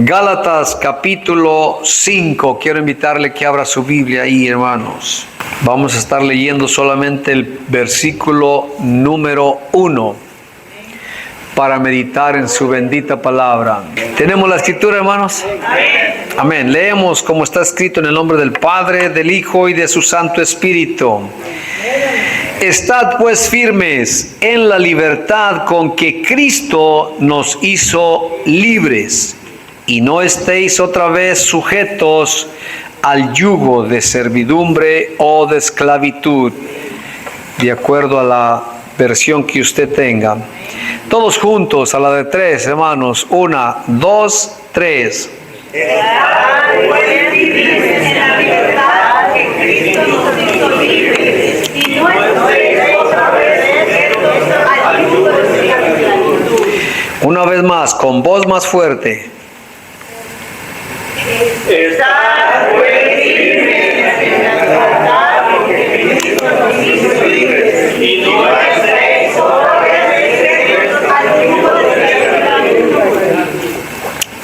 Gálatas capítulo 5. Quiero invitarle que abra su Biblia ahí, hermanos. Vamos a estar leyendo solamente el versículo número 1 para meditar en su bendita palabra. ¿Tenemos la escritura, hermanos? Amén. Leemos como está escrito en el nombre del Padre, del Hijo y de su Santo Espíritu. Estad pues firmes en la libertad con que Cristo nos hizo libres, y no estéis otra vez sujetos al yugo de servidumbre o de esclavitud, de acuerdo a la versión que usted tenga. Todos juntos, a la de 3, hermanos. 1, 2, 3. Estad pues firmes en la libertad que Cristo nos hizo libres, y no estéis otra vez sujetos al yugo de esclavitud. Una vez más, con voz más fuerte. Estad pues firmes en la libertad que Cristo nos hizo libres, y no estéis otra vez sujetos al yugo de esclavitud.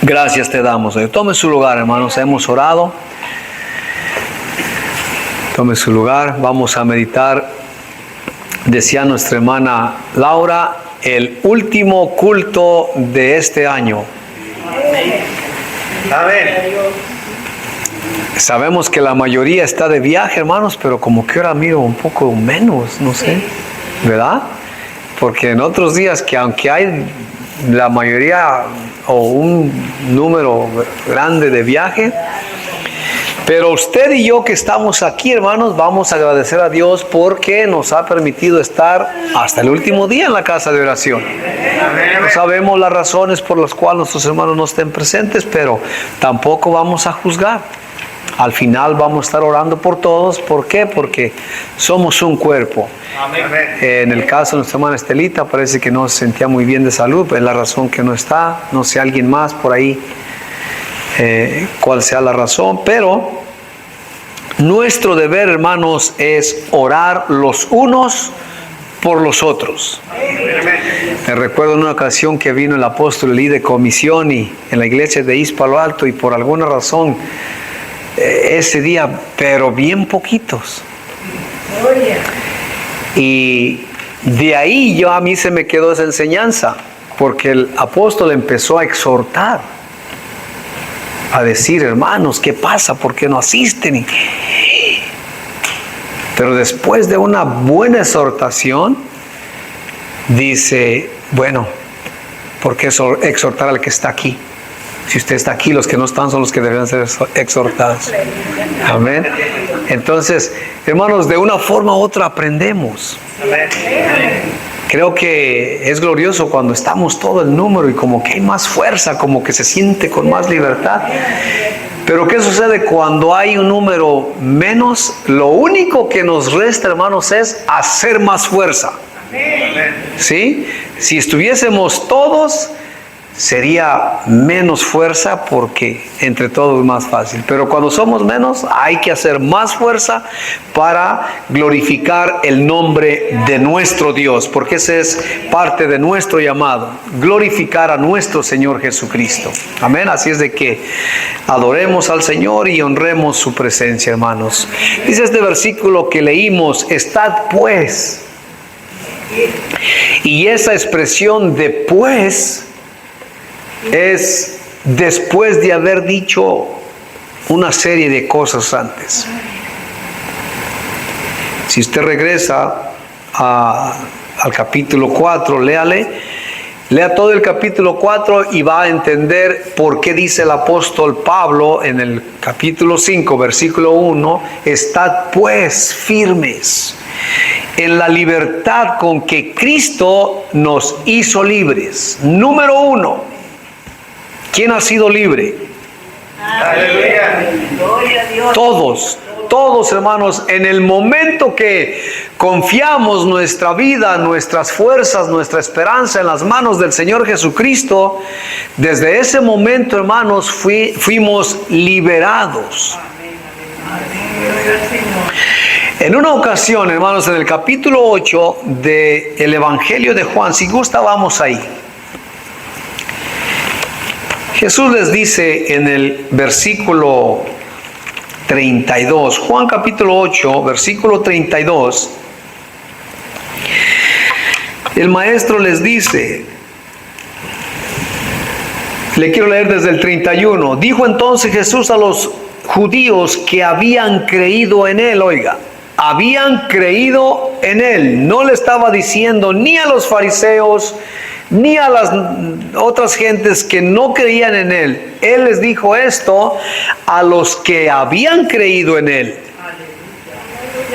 Gracias te damos. Tome su lugar, hermanos. Hemos orado. Tome su lugar. Vamos a meditar. Decía nuestra hermana Laura, el último culto de este año. Amén. Sabemos que la mayoría está de viaje, hermanos, pero como que ahora miro un poco menos, no sé, ¿verdad? Porque en otros días que aunque hay la mayoría o un número grande de viaje, pero usted y yo que estamos aquí, hermanos, vamos a agradecer a Dios porque nos ha permitido estar hasta el último día en la casa de oración. No sabemos las razones por las cuales nuestros hermanos no estén presentes, pero tampoco vamos a juzgar. Al final vamos a estar orando por todos. ¿Por qué? Porque somos un cuerpo. En el caso de nuestra hermana Estelita, parece que no se sentía muy bien de salud, es la razón que no está. No sé, alguien más por ahí, cuál sea la razón, pero nuestro deber, hermanos, es orar los unos por los otros. Me recuerdo en una ocasión que vino el apóstol Elí de comisión y en la iglesia de East Palo Alto, y por alguna razón ese día, pero bien poquitos. Y de ahí a mí se me quedó esa enseñanza, porque el apóstol empezó a exhortar, a decir, hermanos, ¿qué pasa? ¿Por qué no asisten? Pero después de una buena exhortación, dice, bueno, ¿por qué exhortar al que está aquí? Si usted está aquí, los que no están son los que deben ser exhortados. Amén. Entonces, hermanos, de una forma u otra aprendemos. Creo que es glorioso cuando estamos todo el número y como que hay más fuerza, como que se siente con más libertad. Pero ¿qué sucede cuando hay un número menos? Lo único que nos resta, hermanos, es hacer más fuerza. ¿Sí? Si estuviésemos todos, sería menos fuerza porque entre todos es más fácil. Pero cuando somos menos, hay que hacer más fuerza para glorificar el nombre de nuestro Dios, porque ese es parte de nuestro llamado, glorificar a nuestro Señor Jesucristo. Amén. Así es de que adoremos al Señor y honremos su presencia, hermanos. Dice este versículo que leímos, estad pues. Y esa expresión de pues es después de haber dicho una serie de cosas antes. Si usted regresa al capítulo 4, lea todo el capítulo 4 y va a entender por qué dice el apóstol Pablo en el capítulo 5, versículo 1, estad pues firmes en la libertad con que Cristo nos hizo libres. Número 1. ¿Quién ha sido libre? Aleluya. Todos, hermanos, en el momento que confiamos nuestra vida, nuestras fuerzas, nuestra esperanza en las manos del Señor Jesucristo, desde ese momento, hermanos, fuimos liberados. En una ocasión, hermanos, en el capítulo 8 del Evangelio de Juan, si gusta, vamos ahí. Jesús les dice en el versículo 32, Juan capítulo 8, versículo 32, el maestro les dice, le quiero leer desde el 31, dijo entonces Jesús a los judíos que habían creído en él, oiga, habían creído en él, no le estaba diciendo ni a los fariseos, ni a las otras gentes que no creían en él. Él les dijo esto a los que habían creído en él.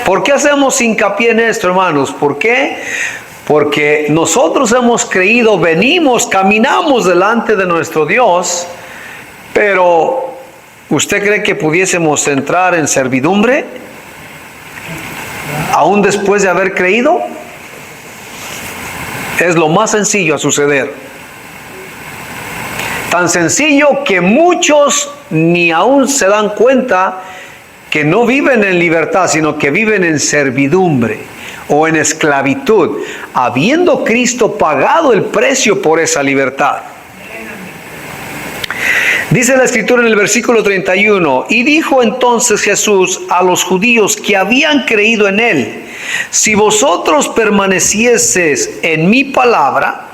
¿Por qué hacemos hincapié en esto, hermanos? ¿Por qué? Porque nosotros hemos creído, venimos, caminamos delante de nuestro Dios, pero ¿usted cree que pudiésemos entrar en servidumbre aún después de haber creído? Es lo más sencillo a suceder. Tan sencillo que muchos ni aún se dan cuenta que no viven en libertad, sino que viven en servidumbre o en esclavitud, habiendo Cristo pagado el precio por esa libertad. Dice la Escritura en el versículo 31, y dijo entonces Jesús a los judíos que habían creído en él, si vosotros permanecieseis en mi palabra,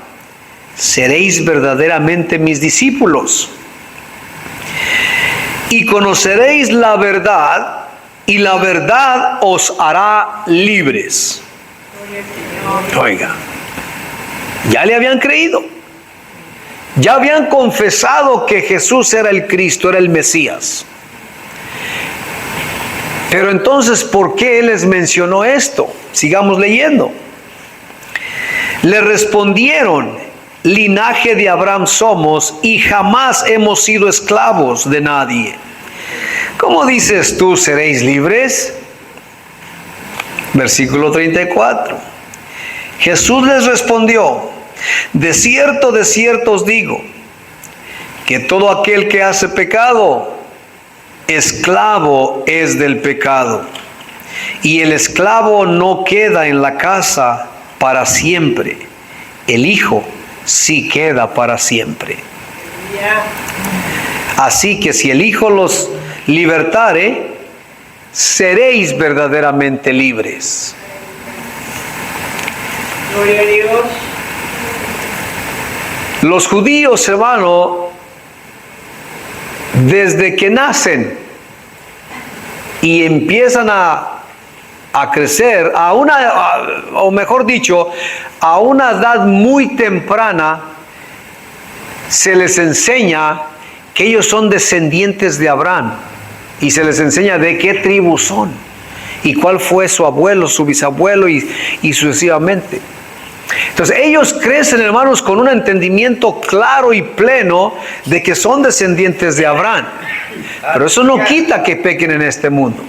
seréis verdaderamente mis discípulos, y conoceréis la verdad, y la verdad os hará libres. Oiga, ya le habían creído. Ya habían confesado que Jesús era el Cristo, era el Mesías. Pero entonces, ¿por qué Él les mencionó esto? Sigamos leyendo. Le respondieron, linaje de Abraham somos y jamás hemos sido esclavos de nadie. ¿Cómo dices tú, seréis libres? Versículo 34. Jesús les respondió, de cierto os digo, que todo aquel que hace pecado, esclavo es del pecado. Y el esclavo no queda en la casa para siempre. El Hijo sí queda para siempre. Así que si el Hijo los libertare, seréis verdaderamente libres. Gloria a Dios. Los judíos, hermano, desde que nacen y empiezan a crecer, o mejor dicho, a una edad muy temprana, se les enseña que ellos son descendientes de Abraham y se les enseña de qué tribu son y cuál fue su abuelo, su bisabuelo y sucesivamente. Entonces ellos crecen, hermanos, con un entendimiento claro y pleno de que son descendientes de Abraham. Pero eso no quita que pequen en este mundo.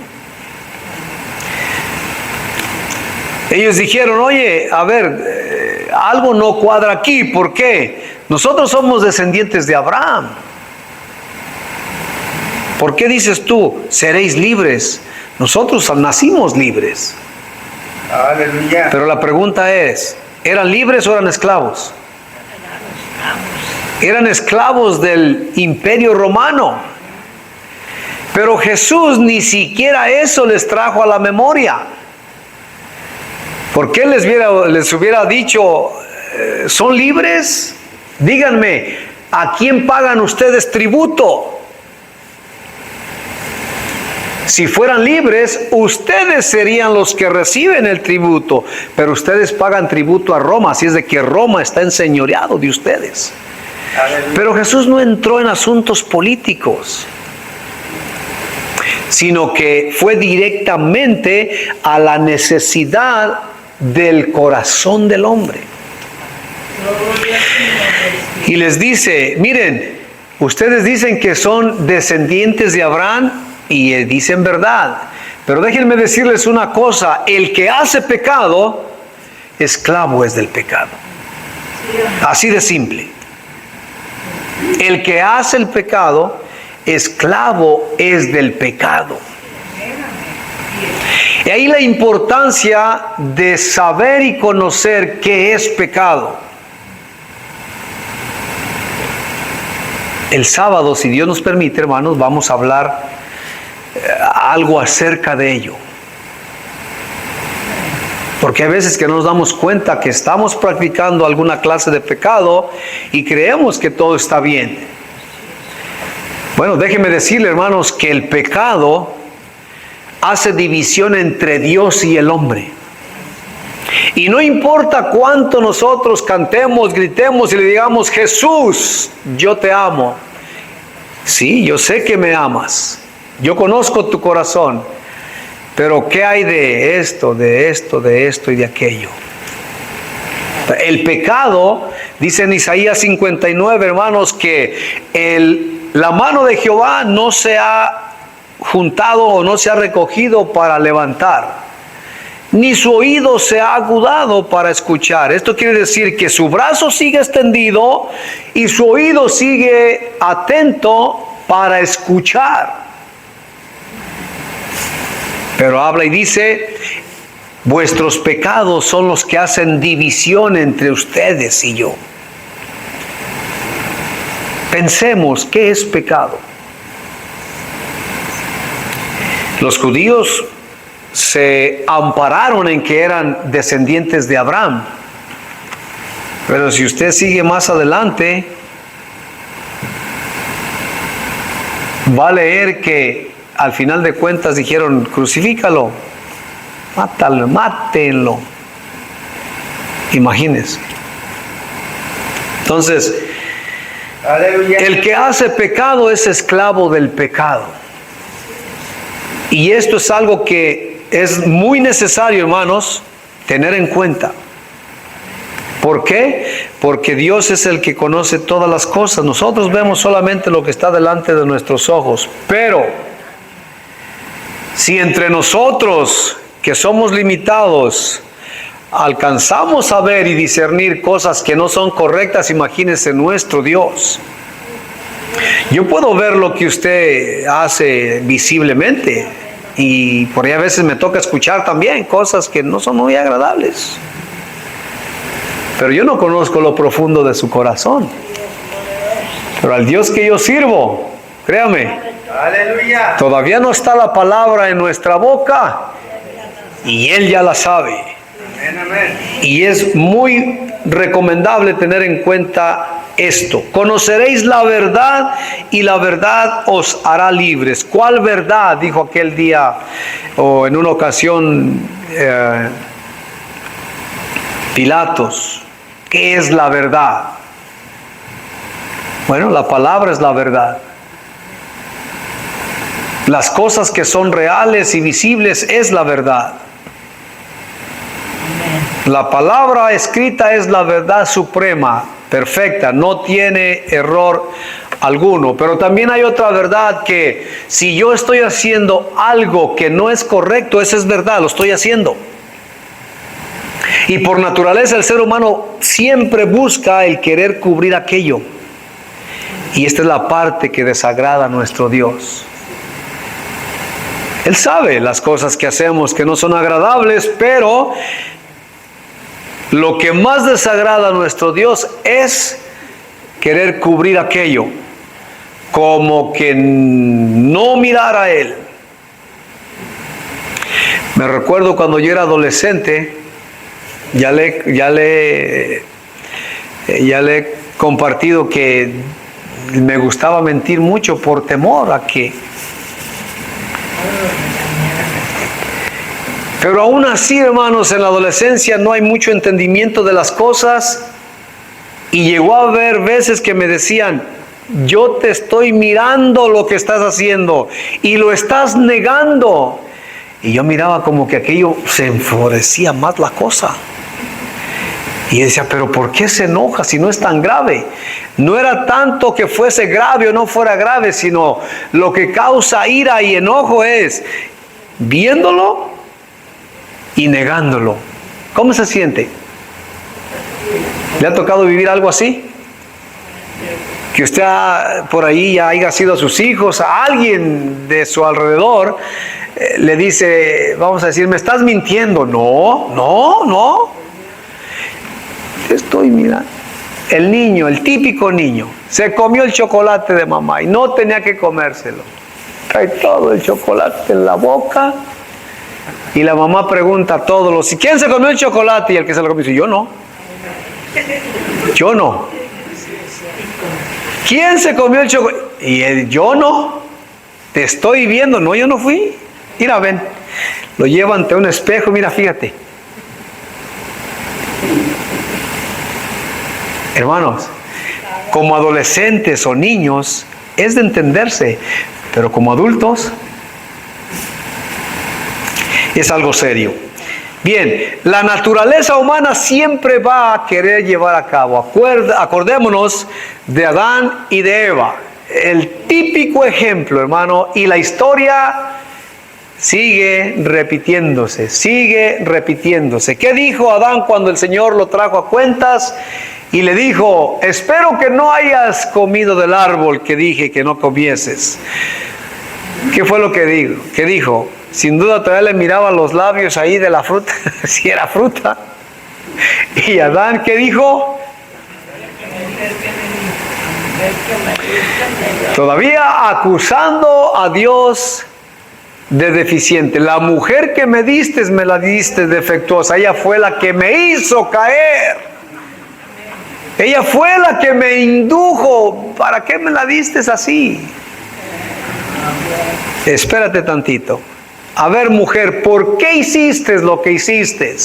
Ellos dijeron, oye, a ver, algo no cuadra aquí. ¿Por qué? Nosotros somos descendientes de Abraham. ¿Por qué dices tú, seréis libres? Nosotros nacimos libres. Aleluya. Pero la pregunta es, ¿eran libres o eran esclavos? Eran esclavos del Imperio Romano. Pero Jesús ni siquiera eso les trajo a la memoria. ¿Por qué les hubiera dicho, son libres? Díganme, ¿a quién pagan ustedes tributo? Si fueran libres, ustedes serían los que reciben el tributo, pero ustedes pagan tributo a Roma, así es de que Roma está enseñoreado de ustedes. Aleluya. Pero Jesús no entró en asuntos políticos, sino que fue directamente a la necesidad del corazón del hombre. Y les dice, miren, ustedes dicen que son descendientes de Abraham, y dicen verdad, pero déjenme decirles una cosa, el que hace pecado, esclavo es del pecado. Así de simple. El que hace el pecado, esclavo es del pecado. Y ahí la importancia de saber y conocer qué es pecado. El sábado, si Dios nos permite, hermanos, vamos a hablar algo acerca de ello. Porque hay veces que no nos damos cuenta que estamos practicando alguna clase de pecado y creemos que todo está bien. Bueno, déjenme decirle, hermanos, que el pecado hace división entre Dios y el hombre. Y no importa cuánto nosotros cantemos, gritemos y le digamos: Jesús, yo te amo. Sí, yo sé que me amas. Yo conozco tu corazón. Pero ¿qué hay de esto, de esto, de esto y de aquello? El pecado, dice en Isaías 59, hermanos, que la mano de Jehová no se ha juntado o no se ha recogido para levantar, ni su oído se ha agudado para escuchar. Esto quiere decir que su brazo sigue extendido y su oído sigue atento para escuchar. Pero habla y dice: vuestros pecados son los que hacen división entre ustedes y yo. Pensemos, ¿qué es pecado? Los judíos se ampararon en que eran descendientes de Abraham. Pero si usted sigue más adelante, va a leer que al final de cuentas dijeron: crucifícalo, mátalo, mátenlo. Imagínense. Entonces, Aleluya. el que hace pecado es esclavo del pecado. Y esto es algo que es muy necesario, hermanos, tener en cuenta. ¿Por qué? Porque Dios es el que conoce todas las cosas. Nosotros vemos solamente lo que está delante de nuestros ojos. Pero si entre nosotros, que somos limitados, alcanzamos a ver y discernir cosas que no son correctas, imagínense nuestro Dios. Yo puedo ver lo que usted hace visiblemente, y por ahí a veces me toca escuchar también cosas que no son muy agradables. Pero yo no conozco lo profundo de su corazón. Pero al Dios que yo sirvo, créame, Aleluya. todavía no está la palabra en nuestra boca y Él ya la sabe. Amén, amén. Y es muy recomendable tener en cuenta esto: conoceréis la verdad y la verdad os hará libres. ¿Cuál verdad? Dijo aquel día o en una ocasión Pilatos. ¿Qué es la verdad? Bueno, la palabra es la verdad. Las cosas que son reales y visibles es la verdad. La palabra escrita es la verdad suprema, perfecta, no tiene error alguno. Pero también hay otra verdad, que si yo estoy haciendo algo que no es correcto, esa es verdad, lo estoy haciendo. Y por naturaleza el ser humano siempre busca el querer cubrir aquello. Y esta es la parte que desagrada a nuestro Dios. Él sabe las cosas que hacemos que no son agradables, pero lo que más desagrada a nuestro Dios es querer cubrir aquello, como que no mirar a Él. Me recuerdo cuando yo era adolescente, ya le he compartido que me gustaba mentir mucho por temor a que... Pero aún así, hermanos, en la adolescencia no hay mucho entendimiento de las cosas, y llegó a haber veces que me decían: yo te estoy mirando lo que estás haciendo y lo estás negando. Y yo miraba como que aquello se enfurecía más la cosa. Y decía: pero ¿por qué se enoja si no es tan grave? No era tanto que fuese grave o no fuera grave, sino lo que causa ira y enojo es viéndolo y negándolo. ¿Cómo se siente? ¿Le ha tocado vivir algo así? Que usted por ahí ya haya sido a sus hijos, a alguien de su alrededor, le dice, vamos a decir: me estás mintiendo. No. Te estoy mirando. El niño, el típico niño, se comió el chocolate de mamá y no tenía que comérselo. Trae todo el chocolate en la boca y la mamá pregunta a todos los, ¿quién se comió el chocolate? Y el que se lo comió dice, yo no. Yo no. ¿Quién se comió el chocolate? Y él, yo no. Te estoy viendo. No, yo no fui. Mira, ven. Lo lleva ante un espejo. Mira, fíjate. Hermanos, como adolescentes o niños, es de entenderse. Pero como adultos, es algo serio. Bien, la naturaleza humana siempre va a querer llevar a cabo. Acordémonos de Adán y de Eva. El típico ejemplo, hermano, y la historia sigue repitiéndose, sigue repitiéndose. ¿Qué dijo Adán cuando el Señor lo trajo a cuentas? Y le dijo, espero que no hayas comido del árbol que dije que no comieses. ¿Qué fue lo que dijo? ¿Qué dijo? Sin duda todavía le miraba los labios ahí de la fruta, si era fruta. Y Adán, ¿qué dijo? Todavía acusando a Dios de deficiente. La mujer que me diste la diste defectuosa. Ella fue la que me hizo caer. Ella fue la que me indujo. ¿Para qué me la diste así? Espérate tantito. A ver, mujer, ¿por qué hiciste lo que hiciste?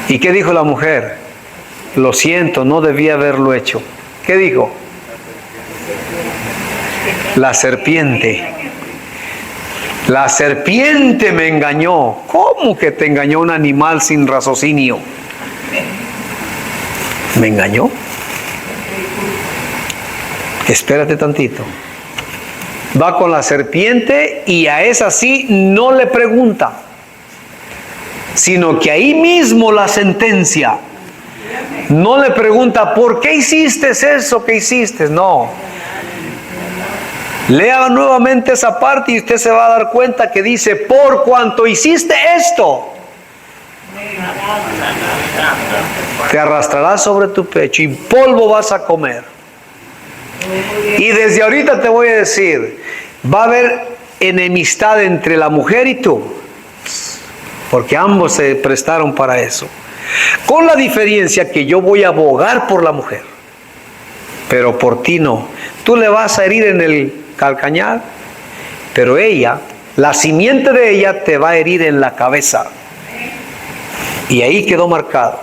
¿Y qué dijo la mujer? Lo siento, no debía haberlo hecho. ¿Qué dijo? La serpiente. La serpiente me engañó. ¿Cómo que te engañó un animal sin raciocinio? ¿Me engañó? Espérate tantito. Va con la serpiente y a esa sí no le pregunta, sino que ahí mismo la sentencia. No le pregunta, ¿por qué hiciste eso que hiciste? No. Lea nuevamente esa parte y usted se va a dar cuenta que dice, por cuanto hiciste esto, te arrastrarás sobre tu pecho y polvo vas a comer. Y desde ahorita te voy a decir, va a haber enemistad entre la mujer y tú, porque ambos se prestaron para eso. Con la diferencia que yo voy a abogar por la mujer, pero por ti no. Tú le vas a herir en el calcañar, pero ella, la simiente de ella te va a herir en la cabeza. Y ahí quedó marcado.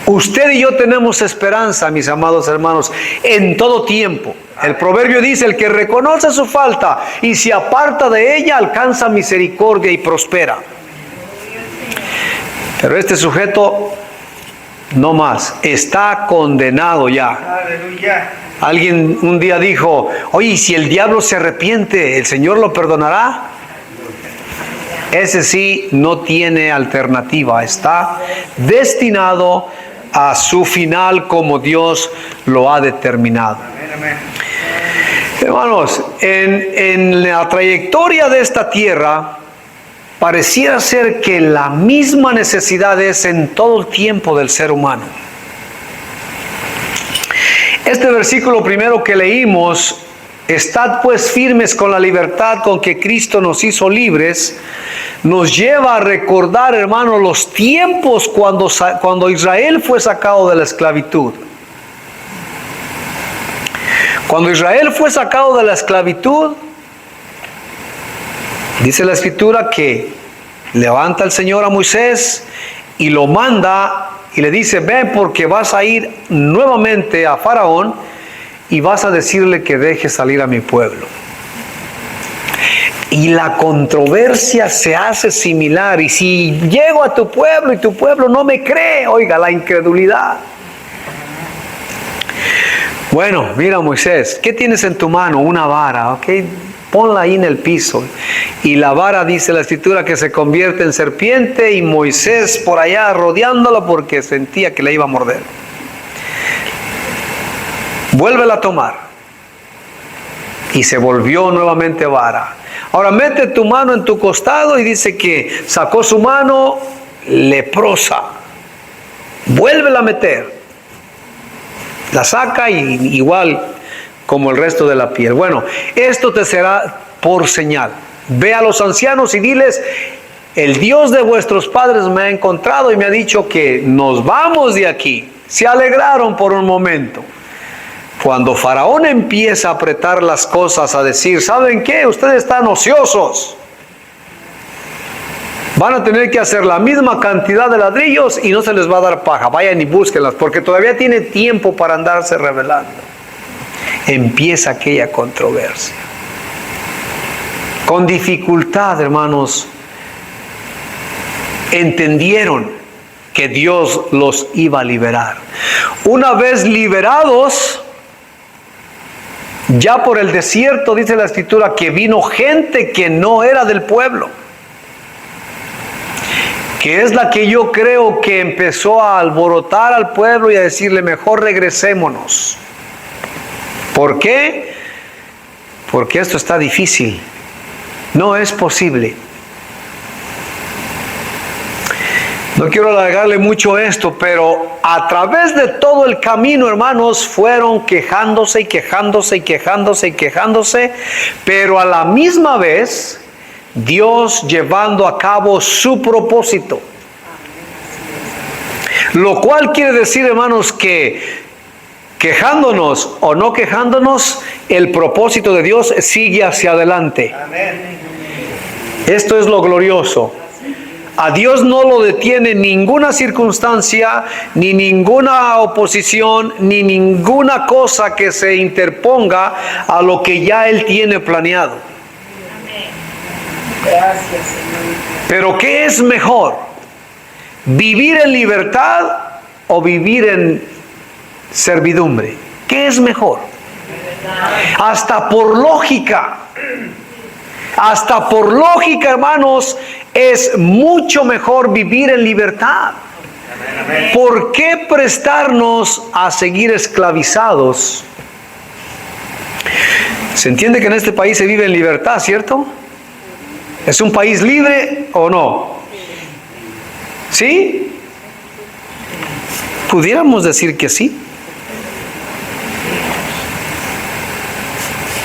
Usted y yo tenemos esperanza, mis amados hermanos, en todo tiempo. El proverbio dice, el que reconoce su falta y se aparta de ella, alcanza misericordia y prospera. Pero este sujeto, no más, está condenado ya. Aleluya. Alguien un día dijo, oye, si el diablo se arrepiente, ¿el Señor lo perdonará? Ese sí no tiene alternativa, está destinado a su final como Dios lo ha determinado. Amén, amén. Hermanos, en la trayectoria de esta tierra, pareciera ser que la misma necesidad es en todo el tiempo del ser humano. Este versículo primero que leímos, estad pues firmes con la libertad con que Cristo nos hizo libres, nos lleva a recordar, hermanos, los tiempos cuando Israel fue sacado de la esclavitud. Cuando Israel fue sacado de la esclavitud, dice la Escritura que levanta el Señor a Moisés y lo manda y le dice, ven porque vas a ir nuevamente a Faraón y vas a decirle que deje salir a mi pueblo. Y la controversia se hace similar. Y si llego a tu pueblo y tu pueblo no me cree, oiga, la incredulidad. Bueno, mira Moisés, ¿qué tienes en tu mano? Una vara, ¿ok? Ponla ahí en el piso. Y la vara, dice la Escritura, que se convierte en serpiente y Moisés por allá rodeándola porque sentía que le iba a morder. Vuélvela a tomar. Y se volvió nuevamente vara. Ahora mete tu mano en tu costado y dice que sacó su mano leprosa. Vuélvela a meter. La saca y igual como el resto de la piel. Bueno, esto te será por señal. Ve a los ancianos y diles: el Dios de vuestros padres me ha encontrado y me ha dicho que nos vamos de aquí. Se alegraron por un momento. Cuando Faraón empieza a apretar las cosas, a decir: ¿saben qué? Ustedes están ociosos. Van a tener que hacer la misma cantidad de ladrillos y no se les va a dar paja. Vayan y búsquenlas, porque todavía tiene tiempo para andarse rebelando. Empieza aquella controversia. Con dificultad, hermanos, entendieron que Dios los iba a liberar. Una vez liberados, ya por el desierto, dice la Escritura, que vino gente que no era del pueblo, que es la que yo creo que empezó a alborotar al pueblo y a decirle: mejor regresémonos. ¿Por qué? Porque esto está difícil. No es posible. No quiero alargarle mucho esto, pero a través de todo el camino, hermanos, fueron quejándose y quejándose y quejándose y quejándose, pero a la misma vez Dios llevando a cabo su propósito. Lo cual quiere decir, hermanos, que quejándonos o no quejándonos, el propósito de Dios sigue hacia adelante. Esto es lo glorioso. A Dios no lo detiene ninguna circunstancia, ni ninguna oposición, ni ninguna cosa que se interponga a lo que ya Él tiene planeado. Gracias, Señor. Pero ¿qué es mejor? ¿Vivir en libertad o vivir en servidumbre? ¿Qué es mejor? Hasta por lógica, hermanos, es mucho mejor vivir en libertad. ¿Por qué prestarnos a seguir esclavizados? Se entiende que en este país se vive en libertad, ¿cierto? ¿Es un país libre o no? ¿Sí? Pudiéramos decir que sí.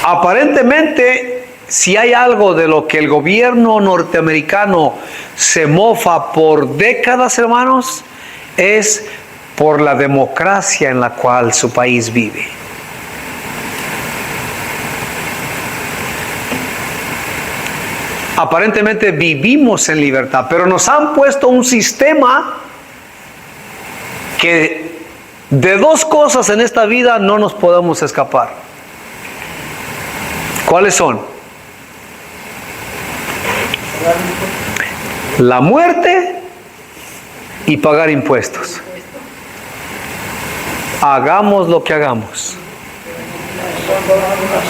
Aparentemente, si hay algo de lo que el gobierno norteamericano se mofa por décadas, hermanos, es por la democracia en la cual su país vive. Aparentemente vivimos en libertad, pero nos han puesto un sistema que de dos cosas en esta vida no nos podemos escapar. ¿Cuáles son? La muerte y pagar impuestos. Hagamos lo que hagamos.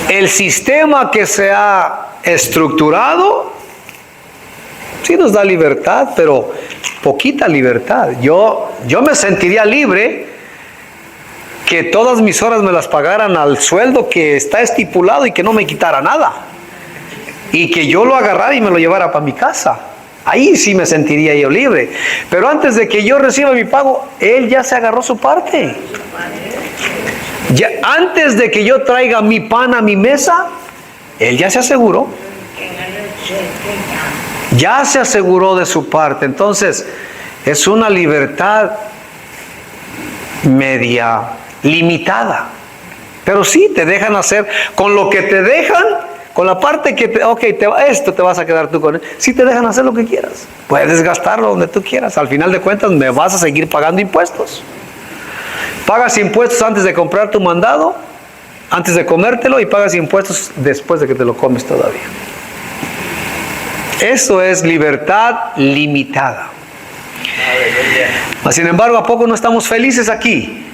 El sistema que se ha estructurado sí nos da libertad, pero poquita libertad. Yo me sentiría libre que todas mis horas me las pagaran al sueldo que está estipulado y que no me quitara nada. Y que yo lo agarrara y me lo llevara para mi casa. Ahí sí me sentiría yo libre. Pero antes de que yo reciba mi pago, Él ya se agarró su parte. Ya, antes de que yo traiga mi pan a mi mesa, Él ya se aseguró. Ya se aseguró de su parte. Entonces, es una libertad media limitada. Pero sí, te dejan hacer con lo que te dejan, con la parte que, esto te vas a quedar tú con él. Sí te dejan hacer lo que quieras. Puedes gastarlo donde tú quieras. Al final de cuentas, me vas a seguir pagando impuestos. Pagas impuestos antes de comprar tu mandado, antes de comértelo, y pagas impuestos después de que te lo comes todavía. Eso es libertad limitada. Sin embargo, ¿a poco no estamos felices aquí?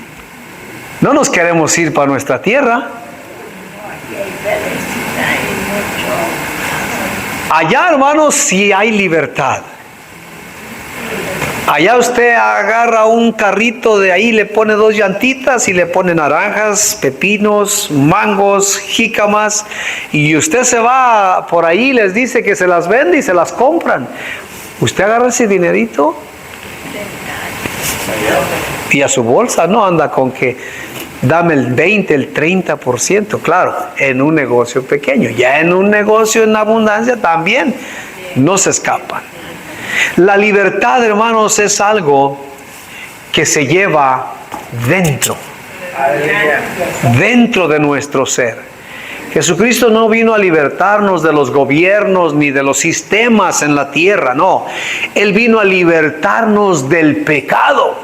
No nos queremos ir para nuestra tierra. Allá, hermanos, sí hay libertad. Allá usted agarra un carrito de ahí, le pone 2 llantitas y le pone naranjas, pepinos, mangos, jícamas, y usted se va por ahí, les dice que se las vende y se las compran. Usted agarra ese dinerito y a su bolsa, no anda con que Dame el 20, el 30%, claro, en un negocio pequeño. Ya en un negocio en abundancia también no se escapan. La libertad, hermanos, es algo que se lleva dentro de nuestro ser. Jesucristo no vino a libertarnos de los gobiernos ni de los sistemas en la tierra, no. Él vino a libertarnos del pecado.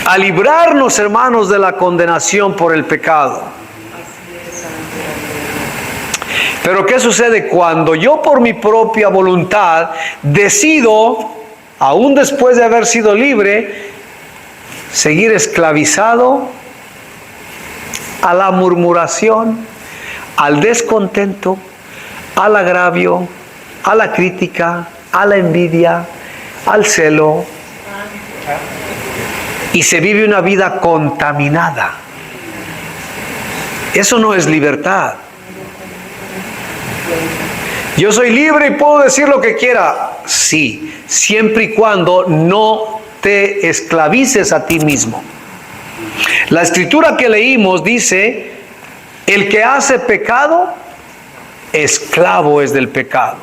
A librarnos, hermanos, de la condenación por el pecado. Pero ¿qué sucede cuando yo por mi propia voluntad decido, aún después de haber sido libre, seguir esclavizado a la murmuración, al descontento, al agravio, a la crítica, a la envidia, al celo, y se vive una vida contaminada? Eso no es libertad. Yo soy libre y puedo decir lo que quiera. Sí, siempre y cuando no te esclavices a ti mismo. La escritura que leímos dice: el que hace pecado, esclavo es del pecado.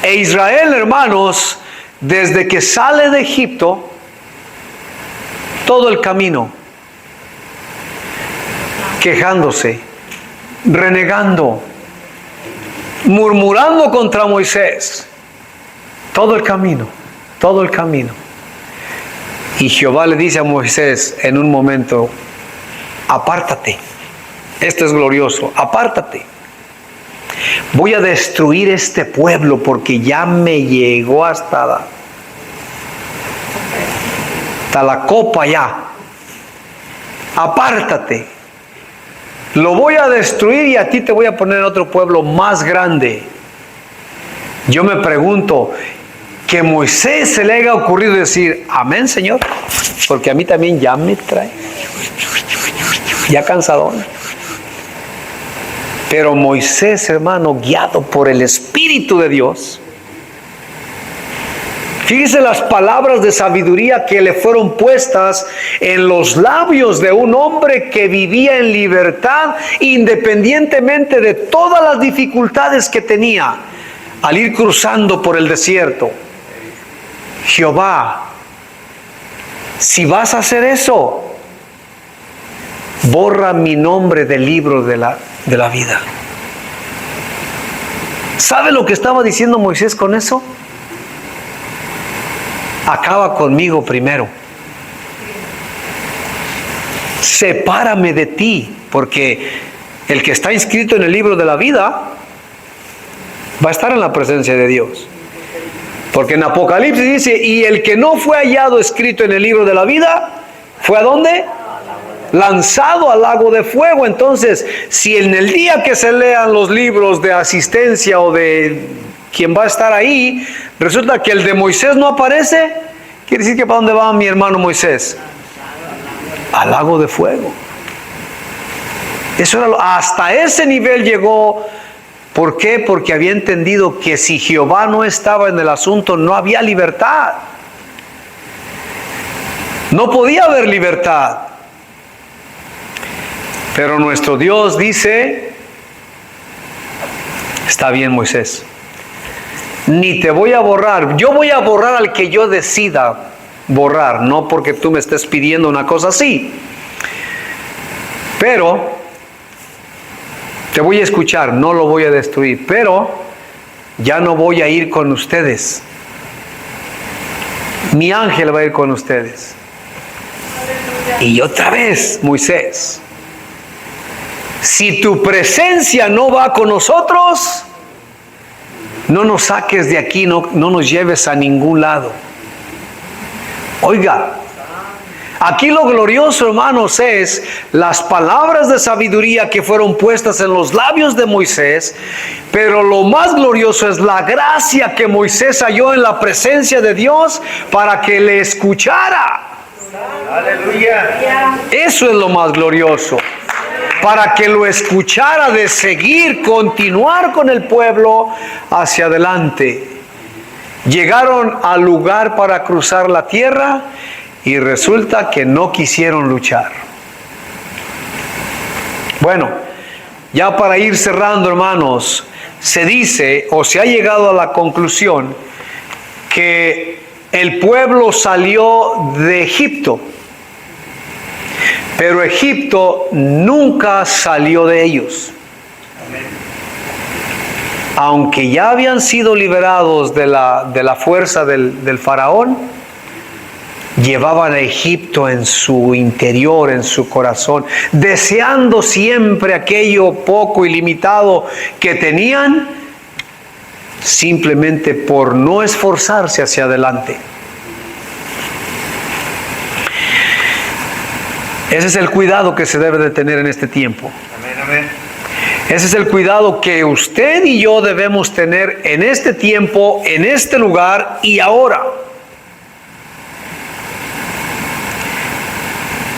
E Israel, hermanos, desde que sale de Egipto, todo el camino, quejándose, renegando, murmurando contra Moisés, todo el camino. Y Jehová le dice a Moisés en un momento: apártate, esto es glorioso, apártate. Voy a destruir este pueblo porque ya me llegó hasta la copa ya. Apártate. Lo voy a destruir y a ti te voy a poner en otro pueblo más grande. Yo me pregunto, que Moisés se le haya ocurrido decir: amén, Señor, porque a mí también ya me trae, ya cansadón. Pero Moisés, hermano, guiado por el Espíritu de Dios, fíjese las palabras de sabiduría que le fueron puestas en los labios de un hombre que vivía en libertad independientemente de todas las dificultades que tenía al ir cruzando por el desierto. Jehová, si vas a hacer eso, borra mi nombre del libro de la vida. ¿Sabe lo que estaba diciendo Moisés con eso? Acaba conmigo primero. Sepárame de ti, porque el que está inscrito en el libro de la vida va a estar en la presencia de Dios. Porque en Apocalipsis dice: y el que no fue hallado escrito en el libro de la vida, ¿fue a dónde? Lanzado al lago de fuego. Entonces, si en el día que se lean los libros de asistencia o de quien va a estar ahí, resulta que el de Moisés no aparece, quiere decir que ¿para dónde va mi hermano Moisés? Al lago de fuego. Eso era hasta ese nivel llegó. ¿Por qué? Porque había entendido que si Jehová no estaba en el asunto, no había libertad. No podía haber libertad. Pero nuestro Dios dice: está bien, Moisés, ni te voy a borrar. Yo voy a borrar al que yo decida borrar, no porque tú me estés pidiendo una cosa así. Pero te voy a escuchar, no lo voy a destruir, pero ya no voy a ir con ustedes. Mi ángel va a ir con ustedes. Y otra vez, Moisés, si tu presencia no va con nosotros, no nos saques de aquí, no nos lleves a ningún lado. Oiga, aquí lo glorioso, hermanos, es las palabras de sabiduría que fueron puestas en los labios de Moisés, pero lo más glorioso es la gracia que Moisés halló en la presencia de Dios para que le escuchara. Aleluya. Eso es lo más glorioso. Para que lo escuchara de seguir, continuar con el pueblo hacia adelante. Llegaron al lugar para cruzar la tierra y resulta que no quisieron luchar. Bueno, ya para ir cerrando, hermanos, se dice o se ha llegado a la conclusión que el pueblo salió de Egipto, pero Egipto nunca salió de ellos. Aunque ya habían sido liberados de la fuerza del faraón, llevaban a Egipto en su interior, en su corazón, deseando siempre aquello poco y limitado que tenían, simplemente por no esforzarse hacia adelante. Ese es el cuidado que se debe de tener en este tiempo. Amén, amén. Ese es el cuidado que usted y yo debemos tener en este tiempo, en este lugar y ahora.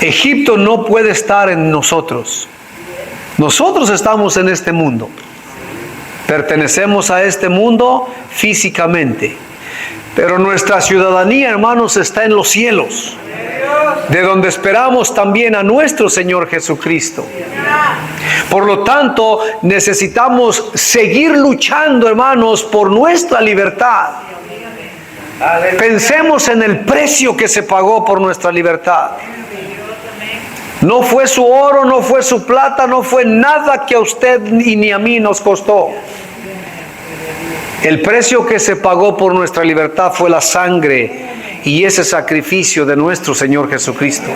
Egipto no puede estar en nosotros. Nosotros estamos en este mundo. Pertenecemos a este mundo físicamente. Pero nuestra ciudadanía, hermanos, está en los cielos, de donde esperamos también a nuestro Señor Jesucristo. Por lo tanto, necesitamos seguir luchando, hermanos, por nuestra libertad. Pensemos en el precio que se pagó por nuestra libertad. No fue su oro, no fue su plata, no fue nada que a usted ni a mí nos costó. El precio que se pagó por nuestra libertad fue la sangre y ese sacrificio de nuestro Señor Jesucristo.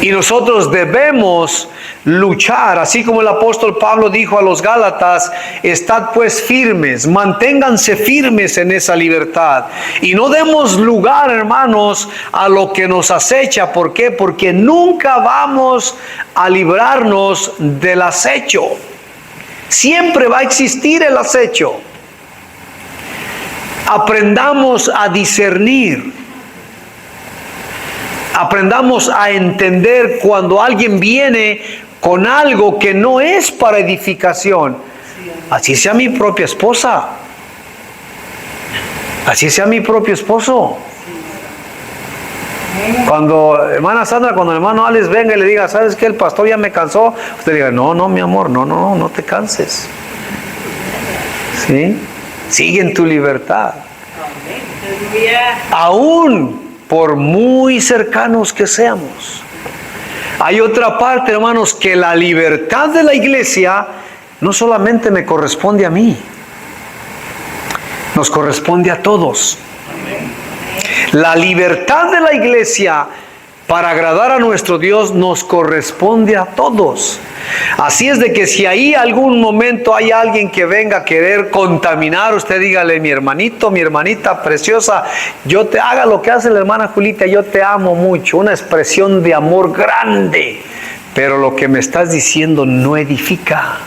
Y nosotros debemos luchar, así como el apóstol Pablo dijo a los Gálatas: estad pues firmes, manténganse firmes en esa libertad. Y no demos lugar, hermanos, a lo que nos acecha. ¿Por qué? Porque nunca vamos a librarnos del acecho. Siempre va a existir el acecho. Aprendamos a discernir. Aprendamos a entender cuando alguien viene con algo que no es para edificación. Así sea mi propia esposa. Así sea mi propio esposo. Cuando, hermana Sandra, cuando el hermano Alex venga y le diga: ¿sabes qué? El pastor ya me cansó. Usted diga: no, mi amor, no te canses. ¿Sí? Sigue en tu libertad. Aún por muy cercanos que seamos. Hay otra parte, hermanos, que la libertad de la iglesia no solamente me corresponde a mí, nos corresponde a todos. La libertad de la iglesia para agradar a nuestro Dios nos corresponde a todos. Así es de que si ahí algún momento hay alguien que venga a querer contaminar, usted dígale: mi hermanito, mi hermanita preciosa, haga lo que hace la hermana Julita, yo te amo mucho, una expresión de amor grande, pero lo que me estás diciendo no edifica.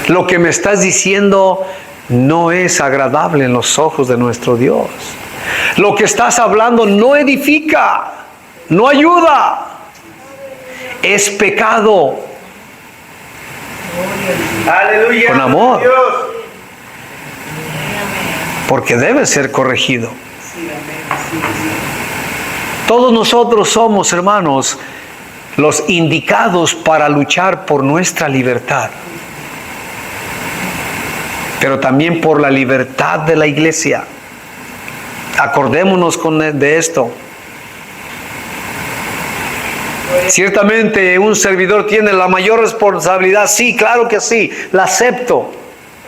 Lo que me estás diciendo no es agradable en los ojos de nuestro Dios. Lo que estás hablando no edifica, no ayuda. Es pecado. Aleluya. Con amor. Dios. Porque debe ser corregido. Todos nosotros somos, hermanos, los indicados para luchar por nuestra libertad, pero también por la libertad de la iglesia. Acordémonos de esto. Ciertamente un servidor tiene la mayor responsabilidad. Sí, claro que sí, la acepto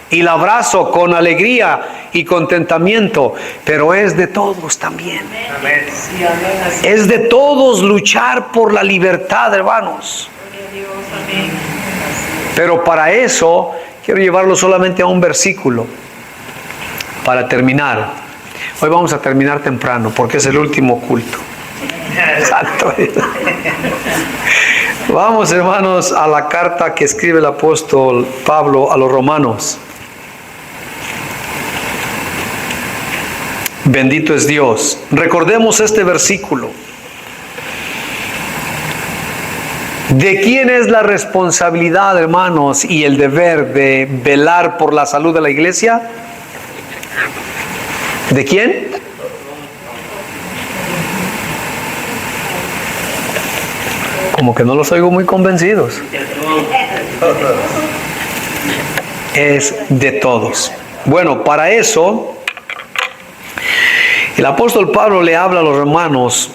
y la abrazo con alegría y contentamiento, pero es de todos también. Amén. Es de todos luchar por la libertad, hermanos. Pero para eso quiero llevarlo solamente a un versículo para terminar. Hoy vamos a terminar temprano porque es el último culto. Exacto. Vamos, hermanos, a la carta que escribe el apóstol Pablo a los romanos. Bendito es Dios. Recordemos este versículo. ¿De quién es la responsabilidad, hermanos, y el deber de velar por la salud de la iglesia? ¿De quién? Como que no los oigo muy convencidos. Es de todos. Bueno, para eso, el apóstol Pablo le habla a los hermanos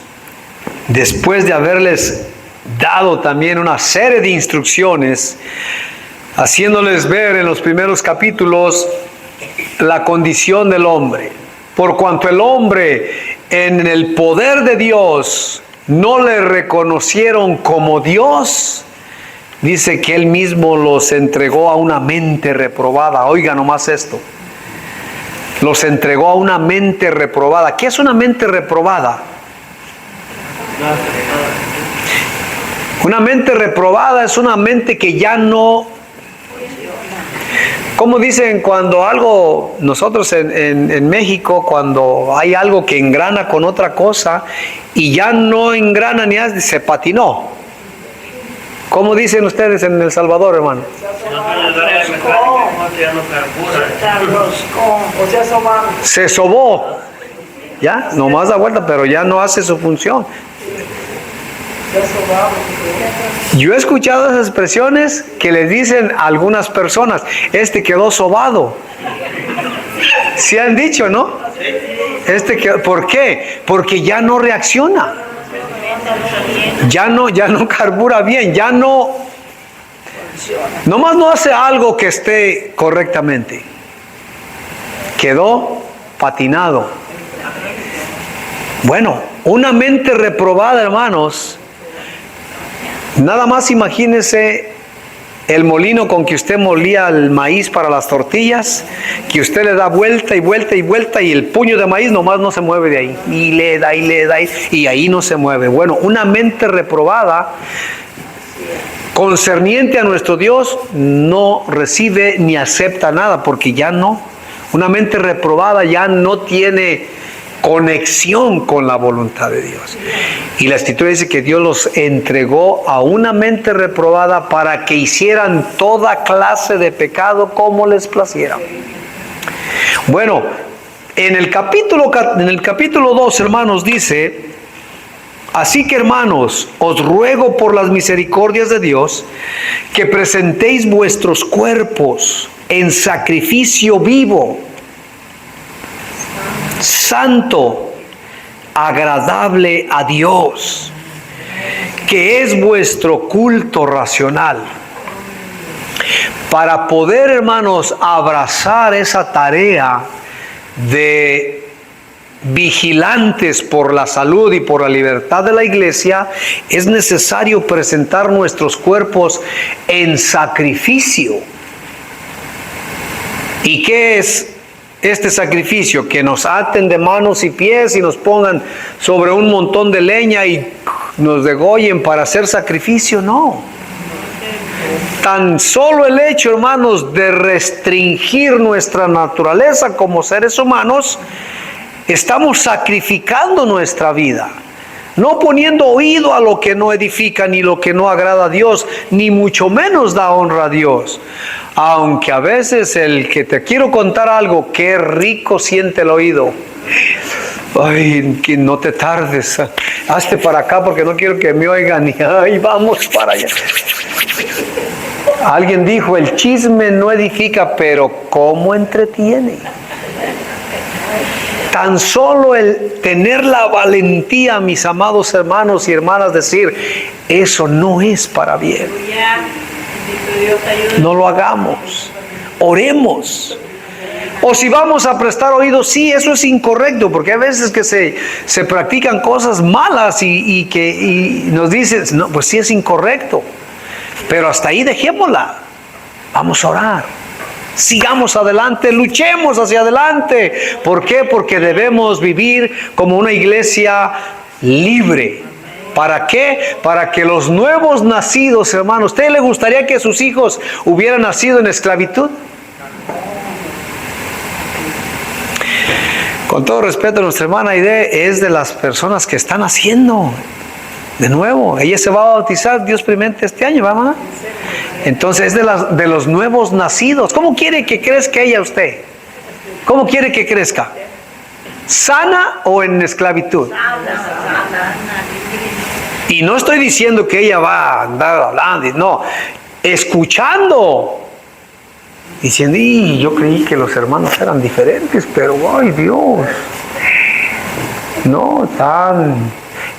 después de haberles dado también una serie de instrucciones, haciéndoles ver en los primeros capítulos la condición del hombre. Por cuanto el hombre en el poder de Dios no le reconocieron como Dios, dice que Él mismo los entregó a una mente reprobada. Oiga nomás esto. Los entregó a una mente reprobada. ¿Qué es una mente reprobada? Una mente reprobada es una mente que ya no... Como dicen cuando algo, nosotros en México, cuando hay algo que engrana con otra cosa y ya no engrana ni hace, se patinó. ¿Cómo dicen ustedes en El Salvador, hermano? Se sobó. Ya, nomás da vuelta, pero ya no hace su función. Yo he escuchado esas expresiones que les dicen a algunas personas, quedó sobado. ¿Sí han dicho, no? ¿Por qué? Porque ya no reacciona. Ya no carbura bien, ya no... Nomás no hace algo que esté correctamente. Quedó patinado. Bueno, una mente reprobada, hermanos. Nada más imagínese el molino con que usted molía el maíz para las tortillas, que usted le da vuelta y vuelta y vuelta y el puño de maíz nomás no se mueve de ahí. Y le da y ahí no se mueve. Bueno, una mente reprobada concerniente a nuestro Dios no recibe ni acepta nada porque ya no. Una mente reprobada ya no tiene conexión con la voluntad de Dios. Y la Escritura dice que Dios los entregó a una mente reprobada para que hicieran toda clase de pecado como les placiera. Bueno, en el capítulo 2, hermanos, dice: así que, hermanos, os ruego por las misericordias de Dios que presentéis vuestros cuerpos en sacrificio vivo, santo, agradable a Dios, que es vuestro culto racional. Para poder, hermanos, abrazar esa tarea de vigilantes por la salud y por la libertad de la iglesia, es necesario presentar nuestros cuerpos en sacrificio. ¿Y qué es este sacrificio? Que nos aten de manos y pies y nos pongan sobre un montón de leña y nos degollen para hacer sacrificio. No. Tan solo el hecho, hermanos, de restringir nuestra naturaleza como seres humanos, estamos sacrificando nuestra vida, no poniendo oído a lo que no edifica ni lo que no agrada a Dios, ni mucho menos da honra a Dios. Aunque a veces el que te quiero contar algo, qué rico siente el oído. Ay, que no te tardes, hazte para acá porque no quiero que me oigan. Y ay, vamos para allá. Alguien dijo, el chisme no edifica, pero ¿cómo entretiene? Tan solo el tener la valentía, mis amados hermanos y hermanas, decir, eso no es para bien. No lo hagamos. Oremos. O si vamos a prestar oído, sí, eso es incorrecto, porque hay veces que se practican cosas malas y nos dicen, no, pues sí es incorrecto. Pero hasta ahí dejémosla. Vamos a orar. Sigamos adelante, luchemos hacia adelante. ¿Por qué? Porque debemos vivir como una iglesia libre. ¿Para qué? Para que los nuevos nacidos, hermanos, ¿usted le gustaría que sus hijos hubieran nacido en esclavitud? Con todo respeto, nuestra hermana Aide es de las personas que están haciendo de nuevo. Ella se va a bautizar, Dios primente, este año, ¿verdad? Entonces es de los nuevos nacidos. ¿Cómo quiere que crezca ella usted? ¿Cómo quiere que crezca? ¿Sana o en esclavitud? Y no estoy diciendo que ella va a andar hablando, no, escuchando. Diciendo, y yo creí que los hermanos eran diferentes, pero ay Dios, no,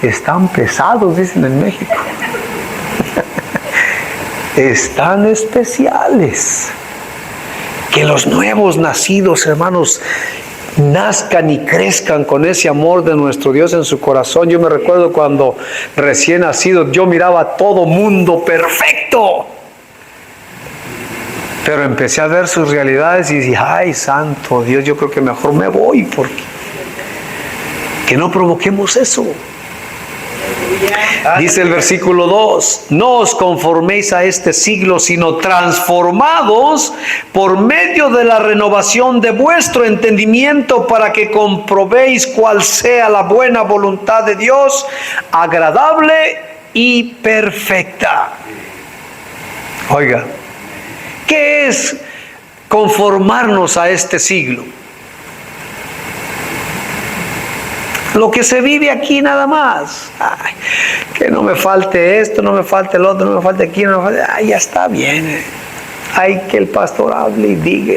están pesados, dicen en México. Están especiales. Que los nuevos nacidos, hermanos, nazcan y crezcan con ese amor de nuestro Dios en su corazón. Yo me recuerdo cuando recién nacido, yo miraba a todo mundo perfecto. Pero empecé a ver sus realidades y dije, ay, santo Dios, yo creo que mejor me voy, porque que no provoquemos eso. Dice el versículo 2, no os conforméis a este siglo, sino transformados por medio de la renovación de vuestro entendimiento, para que comprobéis cuál sea la buena voluntad de Dios, agradable y perfecta. Oiga, ¿qué es conformarnos a este siglo? Lo que se vive aquí nada más. Ay, que no me falte esto, no me falte el otro, no me falte aquí, no me falte... Ay, ya está bien. Hay que el pastor hable y diga.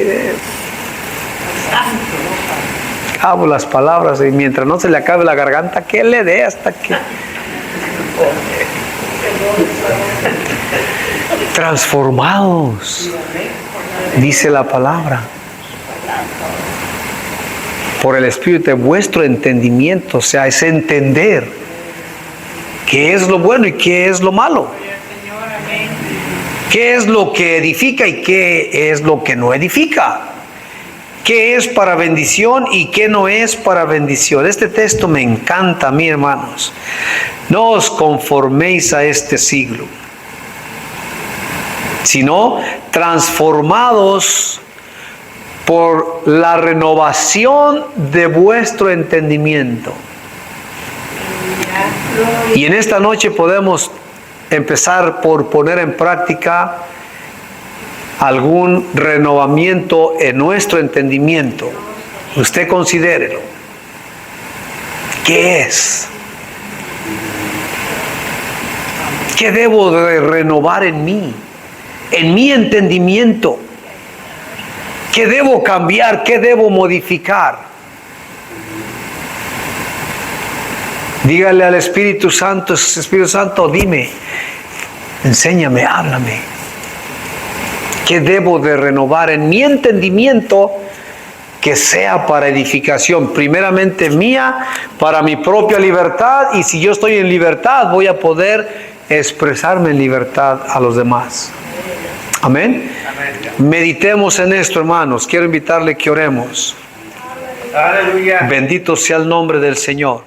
Cabo las palabras y mientras no se le acabe la garganta, que le dé hasta que... Transformados, dice la palabra, por el Espíritu de vuestro entendimiento. O sea, es entender qué es lo bueno y qué es lo malo, qué es lo que edifica y qué es lo que no edifica, qué es para bendición y qué no es para bendición. Este texto me encanta a mí, hermanos. No os conforméis a este siglo, sino transformados por la renovación de vuestro entendimiento. Y en esta noche podemos empezar por poner en práctica algún renovamiento en nuestro entendimiento. Usted considérelo. ¿Qué es? ¿Qué debo de renovar en mí? En mi entendimiento. ¿Qué debo cambiar? ¿Qué debo modificar? Dígale al Espíritu Santo, dime, enséñame, háblame. ¿Qué debo de renovar en mi entendimiento que sea para edificación? Primeramente mía, para mi propia libertad, y si yo estoy en libertad, voy a poder expresarme en libertad a los demás. Amén. Meditemos en esto, hermanos. Quiero invitarle que oremos. Aleluya. Bendito sea el nombre del Señor.